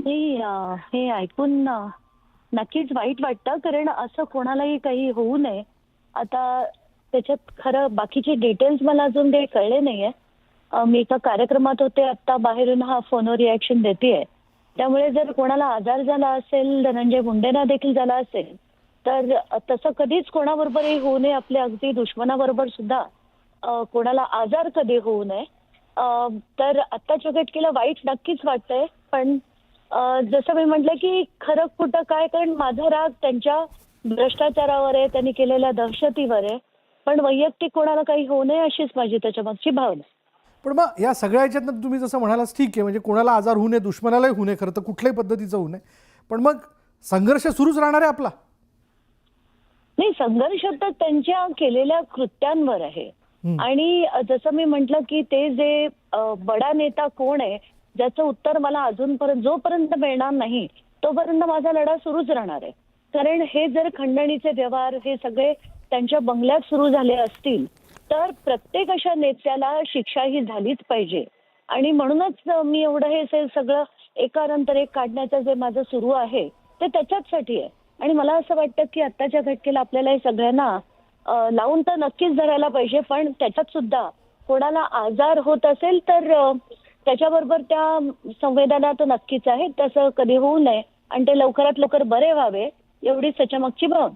नाही हे ऐकून नक्कीच वाईट वाटतं कारण असं कोणालाही काही होऊ नये. आता त्याच्यात खरं बाकीचे डिटेल्स मला अजून काही कळले नाहीये. मी एका कार्यक्रमात होते आत्ता बाहेरून हा फोनवर रिएक्शन देतेय. त्यामुळे जर कोणाला आजार झाला असेल, धनंजय मुंडेंना देखील झाला असेल, तर तसं कधीच कोणाबरोबरही होऊ नये. आपल्या अगदी दुश्मनाबरोबर सुद्धा कोणाला आजार कधी होऊ नये. तर आत्ताच्या घटनेला वाईट नक्कीच वाटतंय. पण जसं मी म्हटलं, की खरं खोटं काय, कारण माझा राग त्यांच्या भ्रष्टाचारावर आहे, त्यांनी केलेल्या दहशतीवर आहे. पण वैयक्तिक कोणाला काही होऊ नये अशीच माझी त्याच्यामागची भावना आहे. पण मग या सगळ्या ह्याच्यातनं तुम्ही जसं म्हणालात ठीक आहे, म्हणजे कोणाला आजार होऊ नये, दुश्मनालाही होऊ नये, खरं तर कुठल्याही पद्धतीचं होऊ नये. पण मग संघर्ष सुरूच राहणार आहे आपला? नाही, संघर्ष तर त्यांच्या केलेल्या कृत्यांवर आहे. आणि जसं मी म्हटलं, की ते जे बडा नेता कोण आहे, ज्याचं उत्तर मला अजूनपर्यंत जोपर्यंत मिळणार नाही, तोपर्यंत माझा लढा सुरूच राहणार आहे. कारण हे जर खंडणीचे व्यवहार हे सगळे त्यांच्या बंगल्यात सुरू झाले असतील, तर प्रत्येक अशा नेत्याला शिक्षा ही झालीच पाहिजे. आणि म्हणूनच मी एवढं हे सगळं एकानंतर एक काढण्याचं जे माझं सुरू आहे, ते त्याच्याचसाठी आहे. आणि मला असं वाटतं, की आत्ताच्या घटनेला आपल्याला हे सगळ्यांना लावून तर नक्कीच धरायला पाहिजे. पण त्याच्यात सुद्धा कोणाला आजार होत असेल तर त्याच्याबरोबर त्या संवेदना तर नक्कीच आहेत. तसं कधी होऊ नये आणि ते लवकरात लवकर बरे व्हावे एवढीच त्याच्यामागची भावना.